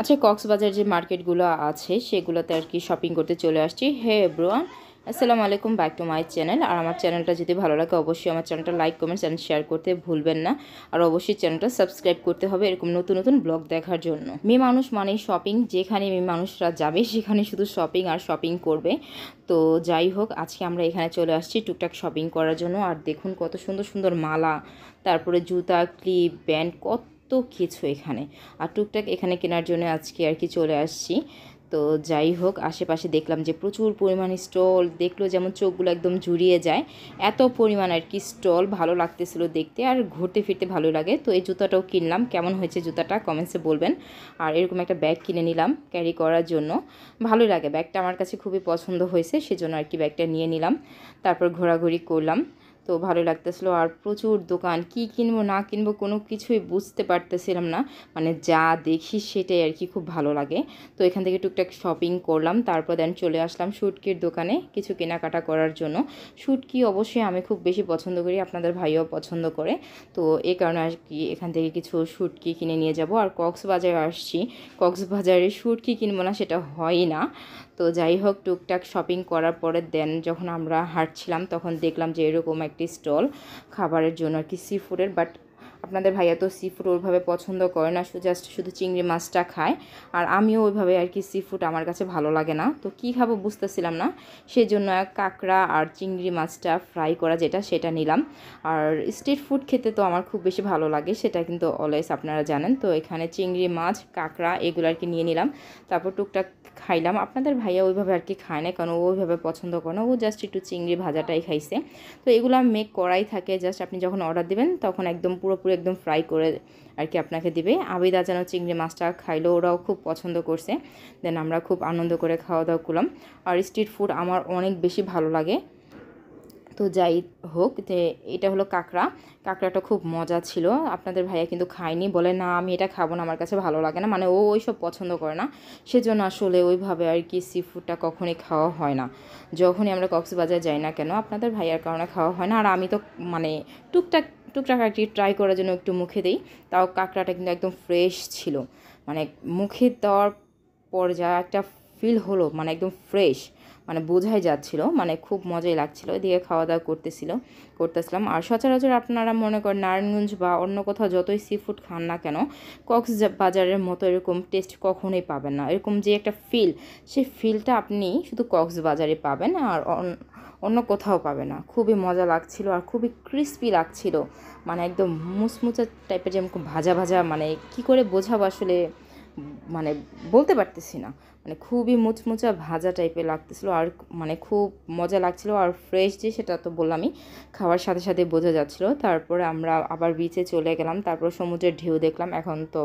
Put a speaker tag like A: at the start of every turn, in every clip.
A: আচ্ছা, কক্সবাজার যে মার্কেটগুলো আছে সেগুলোতে আর কি শপিং করতে চলে আসছি। হে এভরিওয়ান, আসসালামু আলাইকুম, ব্যাক টু মাই চ্যানেল। আর আমার চ্যানেলটা যদি ভালো লাগে অবশ্যই আমার চ্যানেলটা লাইক, কমেন্টস অ্যান্ড শেয়ার করতে ভুলবেন না। আর অবশ্যই চ্যানেলটা সাবস্ক্রাইব করতে হবে এরকম নতুন নতুন ব্লগ দেখার জন্য। মেয়ে মানুষ মানেই শপিং, যেখানে মেয়ে মানুষরা যাবে সেখানে শুধু শপিং আর শপিং করবে। তো যাই হোক, আজকে আমরা এখানে চলে আসছি টুকটাক শপিং করার জন্য। আর দেখুন কত সুন্দর সুন্দর মালা, তারপরে জুতা, ক্লিপ, ব্যান্ড, কত কিছু এখানে। আর টুকটাক এখানে কেনার জন্য আজকে আর কি চলে আসছি। তো যাই হোক, আশেপাশে দেখলাম যে প্রচুর পরিমাণ স্টল, দেখলো যেমন চোখগুলো একদম জুড়িয়ে যায়, এত পরিমাণ আর কি স্টল। ভালো লাগতেছিল দেখতে, আর ঘুরতে ফিরতে ভালো লাগে। তো এই জুতাটাও কিনলাম, কেমন হয়েছে জুতাটা কমেন্টসে বলবেন। আর এরকম একটা ব্যাগ কিনে নিলাম ক্যারি করার জন্য, ভালোই লাগে ব্যাগটা, আমার কাছে খুবই পছন্দ হয়েছে, সেজন্য আর কি ব্যাগটা নিয়ে নিলাম। তারপর ঘোরাঘুরি করলাম, তো ভালো লাগতেছিলো। আর প্রচুর দোকান, কি কিনবো না কিনবো কোনো কিছুই বুঝতে পারতেছিলাম না, মানে যা দেখি সেটাই আর কি খুব ভালো লাগে। তো এখান থেকে টুকটাক শপিং করলাম, তারপর দেন চলে আসলাম শুটকির দোকানে কিছু কেনাকাটা করার জন্য। শুটকি অবশ্যই আমি খুব বেশি পছন্দ করি, আপনাদের ভাইও পছন্দ করে। তো এই কারণে আর কি এখান থেকে কিছু শুটকি কিনে নিয়ে যাব। আর কক্সবাজারে আসছি, কক্সবাজারে শুটকি কিনবো না সেটা হয় না। তো যাই হোক, টুকটাক শপিং করার পরে দেন যখন আমরা হাঁটছিলাম তখন দেখলাম যে এরকম একটি স্টল খাবারের জন্য আর কি, সি ফুডের। বাট আপনাদের ভাইয়া তো সি ফুড ওইভাবে পছন্দ করে না, শুধু চিংড়ি মাছটা খায়। আর আমিও ওইভাবে আর কি সি ফুড আমার কাছে ভালো লাগে না, তো কী খাবো বুঝতেছিলাম না, সেই জন্য কাঁকড়া আর চিংড়ি মাছটা ফ্রাই করা যেটা সেটা নিলাম। আর স্ট্রিট ফুড খেতে তো আমার খুব বেশি ভালো লাগে, সেটা কিন্তু অলওয়েজ আপনারা জানেন। তো এখানে চিংড়ি মাছ, কাঁকড়া এগুলো আর কি নিয়ে নিলাম, তারপর টুকটাক খাইলাম। আপনাদের ভাইয়া ওইভাবে আর কি খায় না, কারণ ও ওইভাবে পছন্দ করে না, ও জাস্ট একটু চিংড়ি ভাজাটাই খাইছে। তো এগুলো মেক করাই থাকে, জাস্ট আপনি যখন অর্ডার দেবেন তখন একদম পুরোপুরি একদম ফ্রাই করে আর কি আপনাকে দিবে। আবিদা যেন চিংড়ি মাছটা খাইলো, ওরাও খুব পছন্দ করছে। দেন আমরা খুব আনন্দ করে খাওয়া দাওয়া করলাম। আর স্ট্রিট ফুড আমার অনেক বেশি ভালো লাগে। তো যাই হোক, যে এটা হলো কাঁকড়া, কাঁকড়াটা খুব মজা ছিল। আপনাদের ভাইয়া কিন্তু খায়নি, বলে না আমি এটা খাবো না, আমার কাছে ভালো লাগে না, মানে ও ওইসব পছন্দ করে না, সেজন্য আসলে ওইভাবে আর কি সি ফুডটা কখনই খাওয়া হয় না। যখনই আমরা কক্সবাজার যাই না কেন, আপনাদের ভাইয়ার কারণে খাওয়া হয় না। আর আমি তো মানে টুকটাক টুকটাক আর কি ট্রাই করার জন্য একটু মুখে দিই, তাও কাঁকড়াটা কিন্তু একদম ফ্রেশ ছিল, মানে মুখে দেওয়ার পর যা একটা ফিল হলো, মানে একদম ফ্রেশ, মানে বোঝাই যাচ্ছিল, মানে খুব মজাই লাগছিল। এদিকে খাওয়া দাওয়া করতেছিলাম। আর সচরাচর আপনারা মনে করেন নারায়ণগঞ্জ বা অন্য কোথাও যতই সি ফুড খান না কেন, কক্সবাজারের মতো এরকম টেস্ট কখনোই পাবেন না। এরকম যে একটা ফিল, সেই ফিলটা আপনি শুধু কক্সবাজারে পাবেন, আর অন্য কোথাও পাবে না। খুবই মজা লাগছিল আর খুবই ক্রিস্পি লাগছিল, মানে একদম মুচমুচা টাইপের, যেমন ভাজা ভাজা, মানে কি করে বোঝাবো আসলে, মানে বলতে পারতেছি না, মানে খুবই মুচমুচা ভাজা টাইপের লাগতেছিলো। আর মানে খুব মজা লাগছিলো, আর ফ্রেশ যে সেটা তো বললামই, খাওয়ার সাথে সাথে বোঝা যাচ্ছিলো। তারপরে আমরা আবার বিচে চলে গেলাম, তারপর সমুদ্রের ঢেউ দেখলাম। এখন তো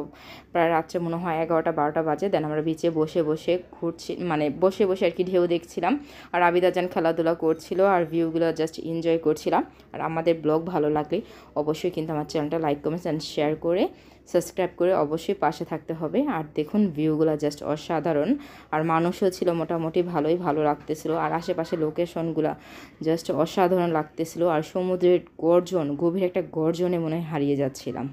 A: প্রায় রাত্রে মনে হয় 11টা 12টা বাজে। দেন আমরা বিচে বসে বসে ঘুরছি, মানে বসে বসে আর কি ঢেউ দেখছিলাম। আর আবিদা জান খেলাধুলা করছিল, আর ভিউগুলো জাস্ট এনজয় করছিলাম। আর আমাদের ব্লগ ভালো লাগলে অবশ্যই কিন্তু আমার চ্যানেলটা লাইক, কমেন্টস অ্যান্ড শেয়ার করে সাবস্ক্রাইব করে অবশ্যই পাশে থাকতে হবে। আর দেখুন ভিউগুলো জাস্ট অসাধারণ, আর মানুষও ছিল মোটামুটি ভালোই, ভালো লাগতেছিল। আর আশেপাশে লোকেশনগুলো জাস্ট অসাধারণ লাগতেছিল। আর সমুদ্রের গর্জন, গভীর একটা গর্জনে মনে হয় হারিয়ে যাচ্ছিলাম।